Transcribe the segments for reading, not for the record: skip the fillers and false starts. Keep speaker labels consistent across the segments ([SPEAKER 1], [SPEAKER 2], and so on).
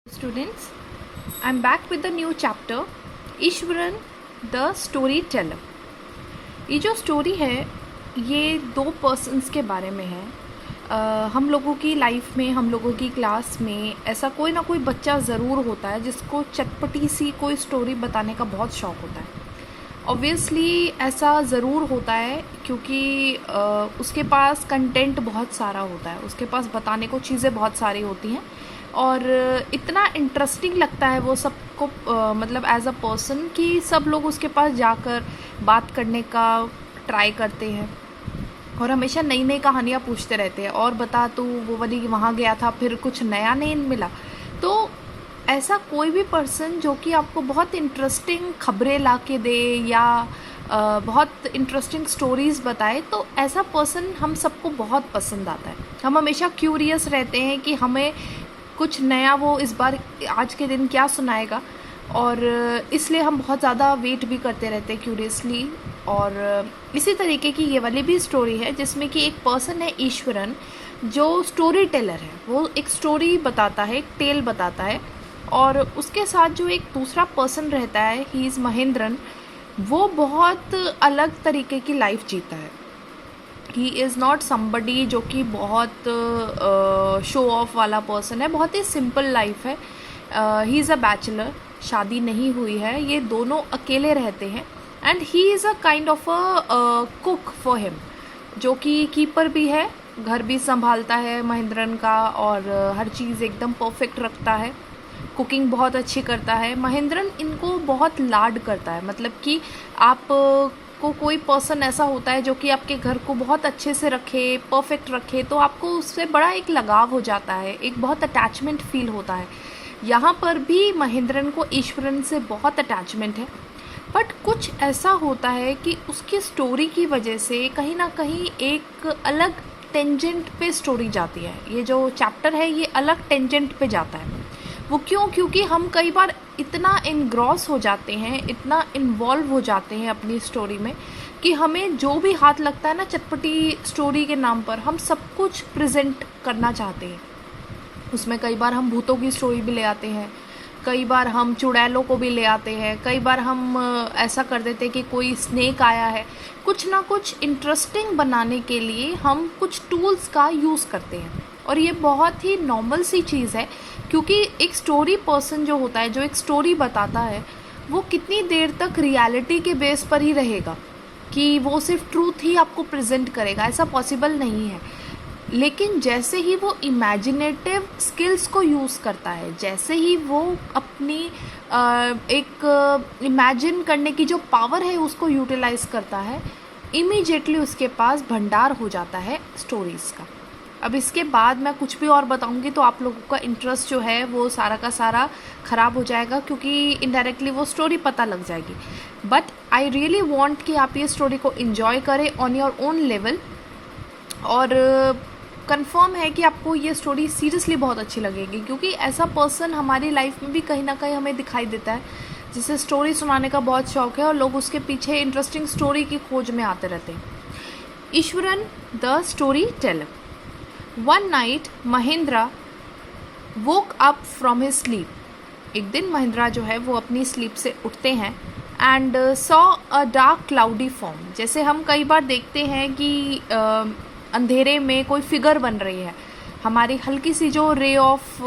[SPEAKER 1] Students, I'm back with the new chapter Eswaran the story teller. ये जो story है ये दो पर्सन्स के बारे में है। हम लोगों की लाइफ में, हम लोगों की क्लास में ऐसा कोई ना कोई बच्चा ज़रूर होता है जिसको चटपटी सी कोई स्टोरी बताने का बहुत शौक़ होता है। ऑब्वियसली ऐसा ज़रूर होता है क्योंकि उसके पास कंटेंट बहुत सारा होता है, उसके पास बताने को चीज़ें बहुत सारी होती हैं और इतना इंटरेस्टिंग लगता है वो सबको, मतलब एज अ पर्सन कि सब लोग उसके पास जाकर बात करने का ट्राई करते हैं और हमेशा नई नई कहानियाँ पूछते रहते हैं। और बता तू वो वाली वहाँ गया था, फिर कुछ नया नहीं मिला। तो ऐसा कोई भी पर्सन जो कि आपको बहुत इंटरेस्टिंग खबरें ला के दे या बहुत इंटरेस्टिंग स्टोरीज़ बताए, तो ऐसा पर्सन हम सबको बहुत पसंद आता है। हम हमेशा क्यूरियस रहते हैं कि हमें कुछ नया वो इस बार आज के दिन क्या सुनाएगा, और इसलिए हम बहुत ज़्यादा वेट भी करते रहते हैं क्यूरियसली। और इसी तरीके की ये वाली भी स्टोरी है जिसमें कि एक पर्सन है ईश्वरन जो स्टोरी टेलर है। वो एक स्टोरी बताता है, एक टेल बताता है, और उसके साथ जो एक दूसरा पर्सन रहता है, ही इज़ महेंद्रन। वो बहुत अलग तरीके की लाइफ जीता है। ही इज़ नॉट समबडी जो कि बहुत शो ऑफ वाला पर्सन है। बहुत ही सिंपल लाइफ है। ही इज़ अ बैचलर, शादी नहीं हुई है, ये दोनों अकेले रहते हैं। And he is a kind of a cook for him, जो कि कीपर भी है, घर भी संभालता है महेंद्रन का, और हर चीज़ एकदम परफेक्ट रखता है। कुकिंग बहुत अच्छी करता है। महेंद्रन इनको बहुत लाड करता है, मतलब कि आप को कोई पर्सन ऐसा होता है जो कि आपके घर को बहुत अच्छे से रखे, परफेक्ट रखे, तो आपको उससे बड़ा एक लगाव हो जाता है, एक बहुत अटैचमेंट फील होता है। यहाँ पर भी महेंद्रन को ईश्वरन से बहुत अटैचमेंट है, बट कुछ ऐसा होता है कि उसकी स्टोरी की वजह से कहीं ना कहीं एक अलग टेंजेंट पे स्टोरी जाती है। ये जो चैप्टर है ये अलग टेंजेंट पे जाता है। वो क्यों? क्योंकि हम कई बार इतना इनग्रॉस हो जाते हैं, इतना इन्वॉल्व हो जाते हैं अपनी स्टोरी में कि हमें जो भी हाथ लगता है ना चटपटी स्टोरी के नाम पर, हम सब कुछ प्रेजेंट करना चाहते हैं। उसमें कई बार हम भूतों की स्टोरी भी ले आते हैं, कई बार हम चुड़ैलों को भी ले आते हैं, कई बार हम ऐसा कर देते हैं कि कोई स्नेक आया है। कुछ ना कुछ इंटरेस्टिंग बनाने के लिए हम कुछ टूल्स का यूज़ करते हैं, और ये बहुत ही नॉर्मल सी चीज़ है। क्योंकि एक स्टोरी पर्सन जो होता है, जो एक स्टोरी बताता है, वो कितनी देर तक रियलिटी के बेस पर ही रहेगा कि वो सिर्फ ट्रूथ ही आपको प्रेजेंट करेगा, ऐसा पॉसिबल नहीं है। लेकिन जैसे ही वो इमेजिनेटिव स्किल्स को यूज़ करता है, जैसे ही वो अपनी एक इमेजिन करने की जो पावर है उसको यूटिलाइज करता है, इमीडिएटली उसके पास भंडार हो जाता है स्टोरीज़ का। अब इसके बाद मैं कुछ भी और बताऊंगी तो आप लोगों का इंटरेस्ट जो है वो सारा का सारा ख़राब हो जाएगा, क्योंकि इनडायरेक्टली वो स्टोरी पता लग जाएगी। बट आई रियली वांट कि आप ये स्टोरी को एंजॉय करें ऑन योर ओन लेवल, और कंफर्म है कि आपको ये स्टोरी सीरियसली बहुत अच्छी लगेगी, क्योंकि ऐसा पर्सन हमारी लाइफ में भी कहीं ना कहीं हमें दिखाई देता है जिसे स्टोरी सुनाने का बहुत शौक़ है, और लोग उसके पीछे इंटरेस्टिंग स्टोरी की खोज में आते रहते हैं। Eswaran the story teller. One night, Mahendra woke up from his sleep. एक दिन महिंद्रा जो है वो अपनी स्लीप से उठते हैं and saw a dark cloudy form. जैसे हम कई बार देखते हैं कि अंधेरे में कोई फिगर बन रही है, हमारी हल्की सी जो रे ऑफ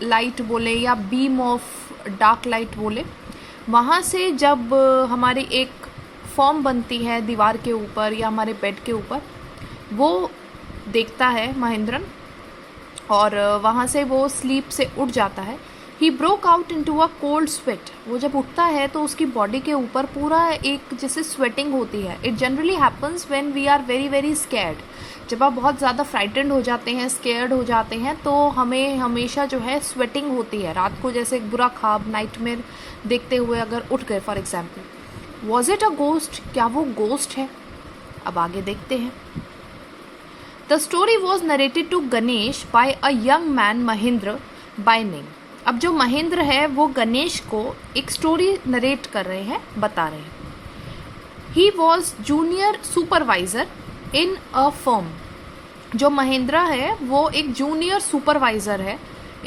[SPEAKER 1] लाइट बोले या बीम ऑफ डार्क लाइट बोले, वहाँ से जब हमारी एक फॉर्म बनती है दीवार के ऊपर या हमारे बेड के ऊपर, वो देखता है महेंद्रन, और वहाँ से वो स्लीप से उठ जाता है। He broke out into a cold sweat. वो जब उठता है तो उसकी बॉडी के ऊपर पूरा एक जैसे स्वेटिंग होती है। It generally happens when we are very very scared. जब आप बहुत ज़्यादा फ्राइटेंड हो जाते हैं, स्कैर्ड हो जाते हैं, तो हमें हमेशा जो है स्वेटिंग होती है रात को, जैसे एक बुरा ख्वाब नाइटमेयर देखते हुए अगर उठ गए for example. Was it a ghost? क्या वो गोस्ट है? अब आगे देखते हैं। The story was narrated to Ganesh by a young man Mahendra by name. अब जो महेंद्र है वो गणेश को एक स्टोरी नरेट कर रहे हैं, बता रहे हैं। He was junior supervisor in a firm. जो महेंद्र है वो एक जूनियर सुपरवाइज़र है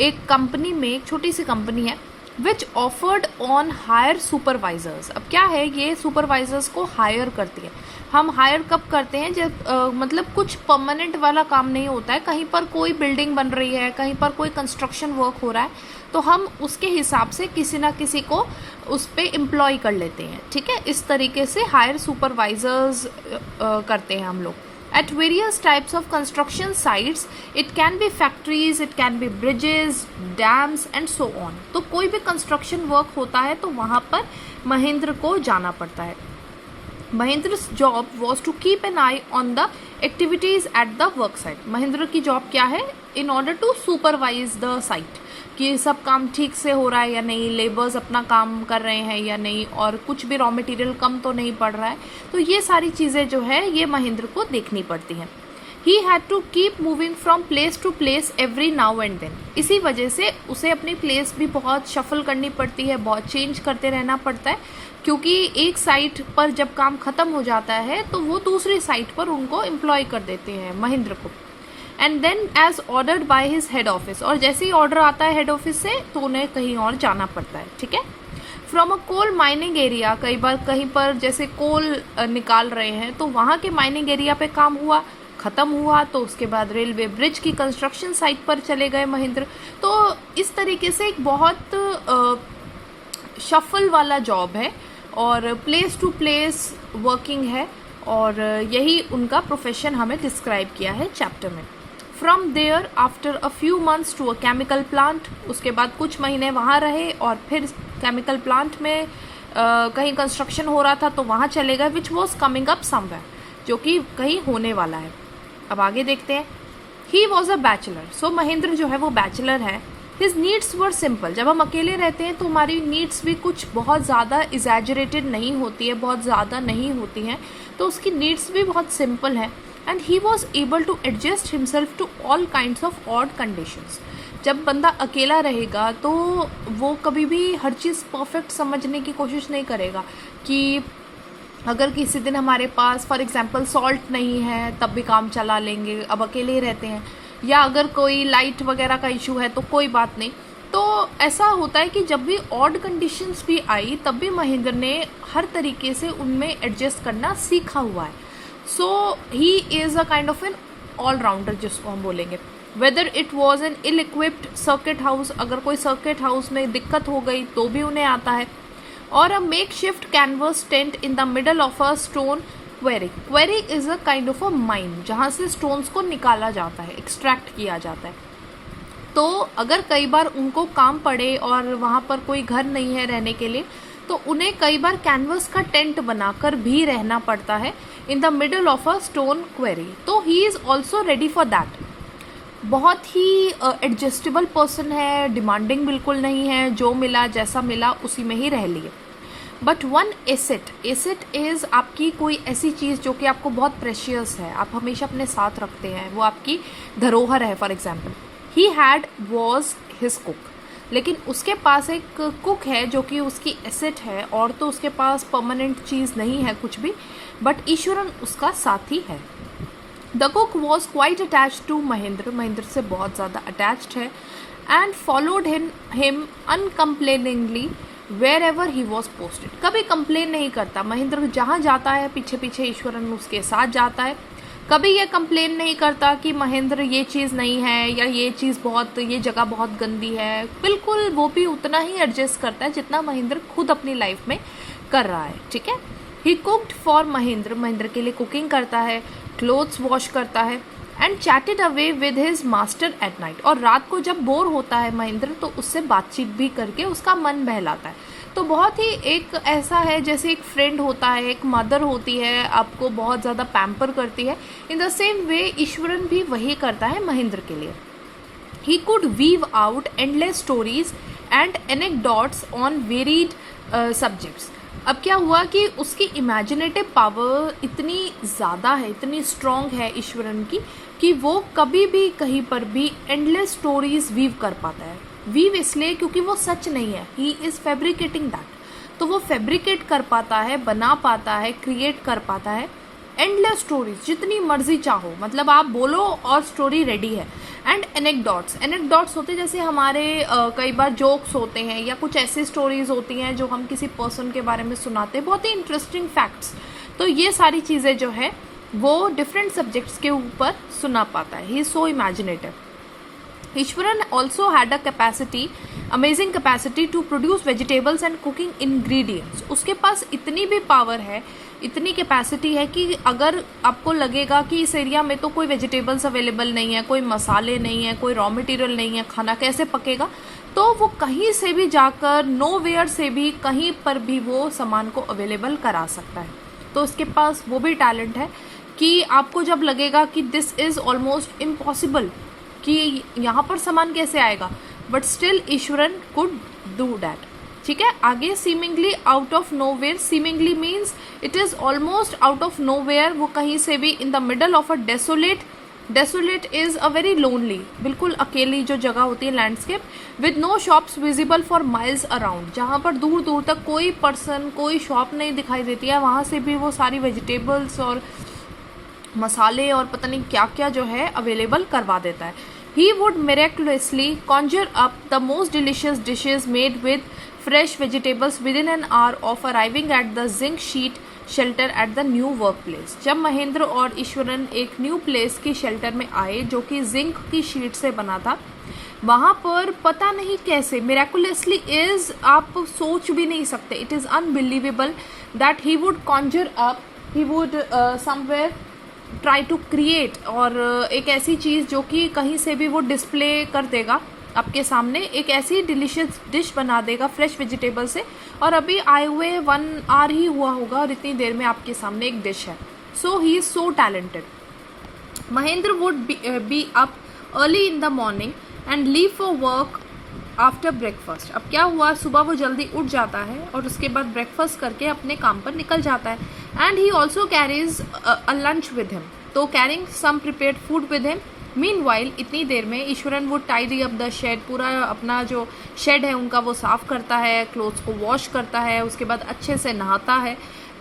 [SPEAKER 1] एक कंपनी में, एक छोटी सी कंपनी है, विच ऑफर्ड ऑन हायर सुपरवाइजर्स। अब क्या है, ये सुपरवाइजर्स को हायर करती है। हम हायर कब करते हैं, जब मतलब कुछ परमानेंट वाला काम नहीं होता है, कहीं पर कोई बिल्डिंग बन रही है, कहीं पर कोई कंस्ट्रक्शन वर्क हो रहा है, तो हम उसके हिसाब से किसी ना किसी को उस पर एम्प्लॉय कर लेते हैं, ठीक है। इस तरीके से हायर सुपरवाइजर्स करते हैं हम लोग। At various types of construction sites, it can be factories, it can be bridges, dams and so on. तो कोई भी construction work होता है तो वहाँ पर महेंद्र को जाना पड़ता है। Mahendra's job was to keep an eye on the activities at the work site. Mahendra की जॉब क्या है, in order to supervise the site, कि सब काम ठीक से हो रहा है या नहीं, लेबर्स अपना काम कर रहे हैं या नहीं, और कुछ भी रॉ मटेरियल कम तो नहीं पड़ रहा है। तो ये सारी चीज़ें जो है ये महेंद्र को देखनी पड़ती हैं। He had to keep moving from place to place every now and then. इसी वजह से उसे अपनी प्लेस भी बहुत शफल करनी पड़ती है, बहुत चेंज करते रहना पड़ता है, क्योंकि एक साइट पर जब काम ख़त्म हो जाता है तो वो दूसरी साइट पर उनको एम्प्लॉय कर देते हैं महेंद्र को। And then as ordered by his head office, और जैसे ही ऑर्डर आता है हेड ऑफिस से तो उन्हें कहीं और जाना पड़ता है, ठीक है। From a coal mining area, कई बार कहीं पर जैसे कोल निकाल रहे हैं तो वहाँ के माइनिंग एरिया पे काम हुआ, ख़त्म हुआ, तो उसके बाद रेलवे ब्रिज की कंस्ट्रक्शन साइट पर चले गए महेंद्र। तो इस तरीके से एक बहुत शफल वाला जॉब है और प्लेस टू प्लेस वर्किंग है, और यही उनका प्रोफेशन हमें डिस्क्राइब किया है चैप्टर में। From there after a few months to a chemical plant, उसके बाद कुछ महीने वहाँ रहे और फिर केमिकल प्लांट में कहीं कंस्ट्रक्शन हो रहा था तो वहाँ चले गए, which was coming up somewhere, जो कि कहीं होने वाला है। अब आगे देखते हैं। ही वॉज अ बैचलर, सो महेंद्र जो है वो बैचलर है। हिज नीड्स वर सिंपल, जब हम अकेले रहते हैं तो हमारी नीड्स भी कुछ बहुत ज़्यादा एग्जैजरेटेड नहीं होती है, बहुत ज़्यादा नहीं होती हैं, तो उसकी नीड्स भी बहुत सिंपल हैं। And he was able to adjust himself to all kinds of odd conditions. जब बंदा अकेला रहेगा तो वो कभी भी हर चीज़ परफेक्ट समझने की कोशिश नहीं करेगा, कि अगर किसी दिन हमारे पास फॉर एग्जांपल सॉल्ट नहीं है तब भी काम चला लेंगे, अब अकेले ही रहते हैं, या अगर कोई लाइट वगैरह का इशू है तो कोई बात नहीं। तो ऐसा होता है कि जब भी ऑड कंडीशंस भी आई तब भी महेंद्र ने हर तरीके से उनमें एडजस्ट करना सीखा हुआ है। So he is a kind of an allrounder जिसको हम बोलेंगे। Whether it was an ill equipped circuit house, अगर कोई सर्किट हाउस में दिक्कत हो गई तो भी उन्हें आता है। और a make shift canvas tent in the middle of a stone query. Query is a kind of a mine, जहाँ से स्टोन्स को निकाला जाता है, एक्सट्रैक्ट किया जाता है। तो अगर कई बार उनको काम पड़े और वहाँ पर कोई घर नहीं है रहने के लिए, तो उन्हें कई बार कैनवस का टेंट बनाकर भी रहना पड़ता है in the middle of a stone quarry. तो he is also ready for that. बहुत ही एडजस्टेबल पर्सन है, डिमांडिंग बिल्कुल नहीं है, जो मिला जैसा मिला उसी में ही रह लिए। But one asset, asset is आपकी कोई ऐसी चीज़ जो कि आपको बहुत प्रेशियस है, आप हमेशा अपने साथ रखते हैं, वो आपकी धरोहर है। For example he had was his cook, लेकिन उसके पास एक कुक है जो कि उसकी एसेट है, और तो उसके पास परमानेंट चीज़ नहीं है कुछ भी, बट ईश्वरन उसका साथी है। The cook was quite attach to Mahendra, Mahendra से बहुत ज़्यादा अटैच्ड है। And followed him uncomplainingly where ever he was posted, कभी कंप्लेन नहीं करता महेंद्र, जहाँ जाता है पीछे पीछे ईश्वरन उसके साथ जाता है। कभी ये कंप्लेन नहीं करता कि महेंद्र ये चीज़ नहीं है या ये चीज़ बहुत, ये जगह बहुत गंदी है, बिल्कुल वो भी उतना ही एडजस्ट करता है जितना महेंद्र खुद अपनी लाइफ में कर रहा है, ठीक है। ही कुक्ड फॉर महेंद्र, महेंद्र के लिए कुकिंग करता है, क्लोथ्स वॉश करता है। And chatted away with his master at night, और रात को जब बोर होता है महेंद्र तो उससे बातचीत भी करके उसका मन बहलाता है। तो बहुत ही एक ऐसा है जैसे एक फ्रेंड होता है, एक मदर होती है, आपको बहुत ज़्यादा पैम्पर करती है, in the same way Iswaran भी वही करता है महेंद्र के लिए। He could weave out endless stories and anecdotes on varied subjects. अब क्या हुआ कि उसकी इमेजिनेटिव पावर इतनी ज़्यादा है, इतनी स्ट्रॉन्ग है ईश्वरन की, कि वो कभी भी कहीं पर भी एंडलेस स्टोरीज वीव कर पाता है। वीव इसलिए क्योंकि वो सच नहीं है, ही इज़ फैब्रिकेटिंग दैट, तो वो फैब्रिकेट कर पाता है, बना पाता है, क्रिएट कर पाता है एंडलेस स्टोरीज, जितनी मर्जी चाहो, मतलब आप बोलो और स्टोरी रेडी है। एंड एनेक्डोट्स होते जैसे हमारे कई बार जोक्स होते हैं या कुछ ऐसी स्टोरीज होती हैं जो हम किसी पर्सन के बारे में सुनाते हैं, बहुत ही इंटरेस्टिंग फैक्ट्स। तो ये सारी चीज़ें जो है वो डिफरेंट सब्जेक्ट्स के ऊपर सुना पाता है। He is so imaginative. Ishwaran also had a amazing capacity to produce vegetables and cooking ingredients. उसके पास इतनी भी पावर है, इतनी कैपेसिटी है कि अगर आपको लगेगा कि इस एरिया में तो कोई वेजिटेबल्स अवेलेबल नहीं है, कोई मसाले नहीं है, कोई रॉ मटेरियल नहीं है, खाना कैसे पकेगा, तो वो कहीं से भी जाकर, नोवेयर से भी, कहीं पर भी वो सामान को अवेलेबल करा सकता है। तो उसके पास वो भी टैलेंट है कि आपको जब लगेगा कि दिस इज़ ऑलमोस्ट इम्पॉसिबल कि यहाँ पर सामान कैसे आएगा, but still Iswaran could do that. ठीक है, आगे seemingly out of nowhere, seemingly means it is almost out of nowhere, वो कहीं से भी in the middle of a desolate is a very lonely, बिल्कुल अकेली जो जगह होती है, landscape, with no shops visible for miles around, जहाँ पर दूर दूर तक कोई पर्सन, कोई शॉप नहीं दिखाई देती है, वहाँ से भी वो सारी वेजिटेबल्स और मसाले और पता नहीं क्या क्या जो है अवेलेबल करवा देता है। He would miraculously conjure up the most delicious dishes made with fresh vegetables within an hour of arriving at the zinc sheet shelter at the new workplace। जब महेंद्र और ईश्वरन एक न्यू प्लेस की शेल्टर में आए जो कि जिंक की sheet से बना था, वहाँ पर पता नहीं कैसे, मिराकुलसली इज, आप सोच भी नहीं सकते, it is unbelievable that he would conjure up, he would somewhere try to create, और एक ऐसी चीज़ जो कि कहीं से भी वो डिस्प्ले कर देगा आपके सामने, एक ऐसी डिलीशियस डिश बना देगा फ्रेश वेजिटेबल से, और अभी आए हुए 1 आवर ही हुआ होगा और इतनी देर में आपके सामने एक डिश है। So he is so talented. Mahendra would be up early in the morning and leave for work after breakfast. अब क्या हुआ, सुबह वो जल्दी उठ जाता है और उसके बाद ब्रेकफास्ट करके अपने काम पर निकल जाता है। And he also carries a lunch with him, तो carrying some prepared food with him. Meanwhile इतनी देर में Eshwaran would tidy up the shed, पूरा अपना जो शेड है उनका वो साफ़ करता है, क्लोथ्स को वॉश करता है, उसके बाद अच्छे से नहाता है।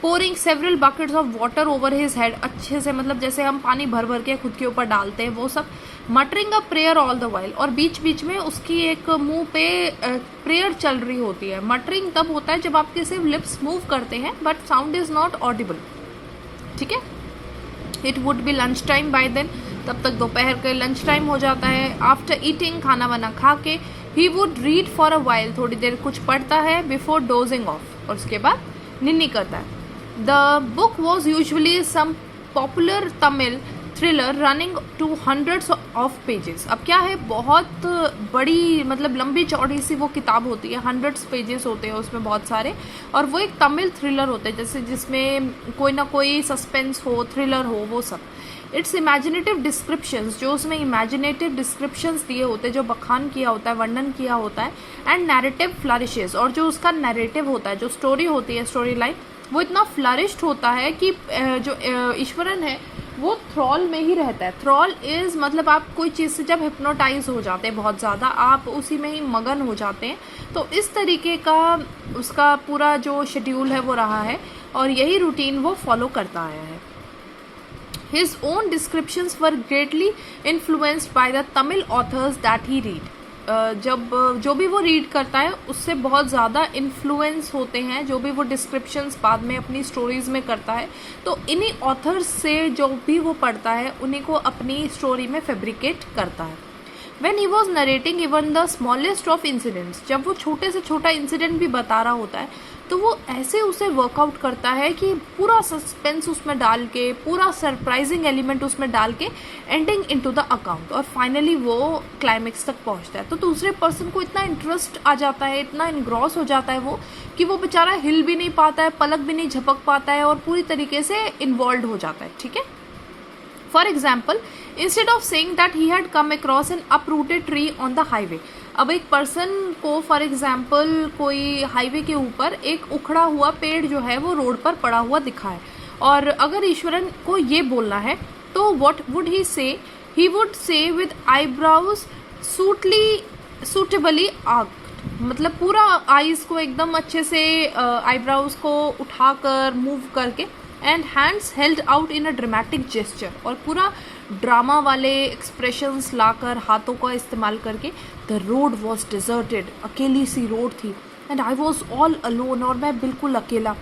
[SPEAKER 1] Pouring several buckets of water over his head, अच्छे से, मतलब जैसे हम पानी भर भर के खुद के ऊपर डालते हैं वो सब। Muttering a prayer all the while, और बीच बीच में उसकी एक मुंह पे प्रेयर चल रही होती है। मटरिंग तब होता है जब आपके सिर्फ लिप्स मूव करते हैं but sound is not audible. ठीक है, it would be lunch time by then, तब तक दोपहर के लंच टाइम हो जाता है। आफ्टर ईटिंग, खाना वाना खा के, he would read for a while, थोड़ी देर कुछ पढ़ता है, बिफोर डोजिंग ऑफ, और उसके बाद निन्नी करता है। The book was usually some popular Tamil thriller running to hundreds of pages. अब क्या है, बहुत बड़ी, मतलब लंबी चौड़ी सी वो किताब होती है, 100 पेजेस होते हैं उसमें बहुत सारे, और वो एक तमिल थ्रिलर होते हैं, जैसे जिसमें कोई ना कोई सस्पेंस हो, थ्रिलर हो, वो सब। इट्स इमेजिनेटिव डिस्क्रिप्शंस, जो उसमें इमेजिनेटिव डिस्क्रिप्शंस दिए होते हैं, जो बखान किया होता है, वर्णन किया होता है। एंड नैरेटिव फ्लरिशेस, और जो उसका नैरेटिव होता है, जो स्टोरी होती है, स्टोरी लाइन, वो इतना फ्लरिश्ड होता है कि जो ईश्वरन है वो थ्रॉल में ही रहता है। थ्रॉल इज़ मतलब आप कोई चीज़ से जब हिप्नोटाइज हो जाते हैं बहुत ज़्यादा, आप उसी में ही मगन हो जाते हैं। तो इस तरीके का उसका पूरा जो शेड्यूल है वो रहा है, और यही रूटीन वो फॉलो करता आया है। His own descriptions were greatly influenced by the Tamil authors that he read. जब जो भी वो रीड करता है उससे बहुत ज़्यादा इन्फ्लुएंस होते हैं, जो भी वो डिस्क्रिप्शंस बाद में अपनी स्टोरीज़ में करता है, तो इन्हीं ऑथर्स से जो भी वो पढ़ता है उन्हीं को अपनी स्टोरी में फैब्रिकेट करता है। When he was narrating even the smallest of incidents, जब वो छोटे से छोटा इंसिडेंट भी बता रहा होता है तो वो ऐसे उसे वर्कआउट करता है कि पूरा सस्पेंस उसमें डाल के, पूरा सरप्राइजिंग एलिमेंट उसमें डाल के, एंडिंग इनटू द अकाउंट, और फाइनली वो क्लाइमेक्स तक पहुंचता है। तो दूसरे पर्सन को इतना इंटरेस्ट आ जाता है, इतना इनग्रॉस हो जाता है वो, कि वो बेचारा हिल भी नहीं पाता है, पलक भी नहीं झपक पाता है, और पूरी तरीके से इन्वॉल्व हो जाता है। ठीक है, for example, instead of saying that he had come across N uprooted tree on the highway, अब एक पर्सन को फॉर एग्जाम्पल कोई हाईवे के ऊपर एक उखड़ा हुआ पेड़ जो है वो रोड पर पड़ा हुआ दिखा है, और अगर ईश्वरन को ये बोलना है तो what would he see? He would see with eyebrows suitably arched, मतलब पूरा आईज को एकदम अच्छे से आईब्राउज को उठाकर मूव करके and hands held out in a dramatic gesture, और पूरा ड्रामा वाले एक्सप्रेशंस लाकर हाथों का इस्तेमाल करके। द रोड वॉज डिजर्टेड, अकेली सी रोड थी, and I was all alone, और मैं बिल्कुल अकेला।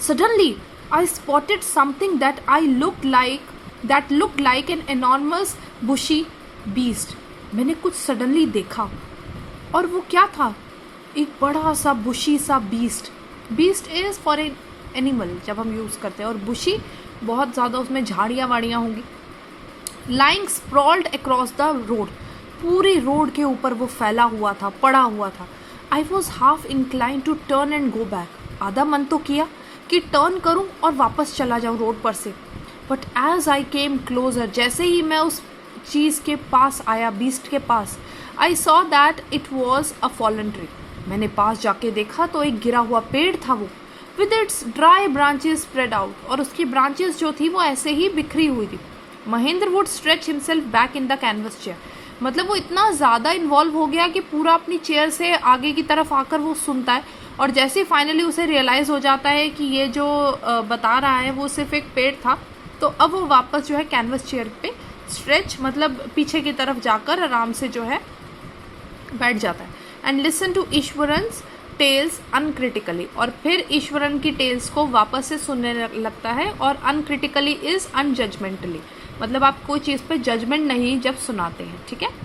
[SPEAKER 1] Suddenly I spotted something that looked like an enormous bushy beast. मैंने कुछ सडनली देखा, और वो क्या था? एक बड़ा सा बुशी सा beast. Beast is for an animal जब हम यूज़ करते हैं, और बुशी बहुत ज़्यादा उसमें झाड़ियाँ वाड़ियाँ होंगी। Lying sprawled across the road, पूरी रोड के ऊपर वो फैला हुआ था, पड़ा हुआ था। I was half inclined to turn and go back, आधा मन तो किया कि टर्न करूं और वापस चला जाऊं रोड पर से। But as I came closer, जैसे ही मैं उस चीज़ के पास आया, बीस्ट के पास, I saw that it was a fallen tree. मैंने पास जाके देखा तो एक गिरा हुआ पेड़ था वो, with its dry branches spread out, और उसकी ब्रांचेस जो थी वो ऐसे ही बिखरी हुई थी। Mahendra would stretch himself back in the canvas chair, मतलब वो इतना ज़्यादा इन्वॉल्व हो गया कि पूरा अपनी चेयर से आगे की तरफ आकर वो सुनता है, और जैसे फाइनली उसे रियलाइज़ हो जाता है कि ये जो बता रहा है वो सिर्फ एक पेड़ था, तो अब वो वापस जो है कैनवस चेयर पे स्ट्रेच मतलब पीछे की तरफ जाकर आराम से जो है बैठ जाता है। And listen to Iswaran's tales uncritically, और फिर ईश्वरन की टेल्स को वापस से सुनने लगता है। और अनक्रिटिकली इज़ अनजजमेंटली, मतलब आप कोई चीज़ पे जजमेंट नहीं जब सुनाते हैं, ठीक है।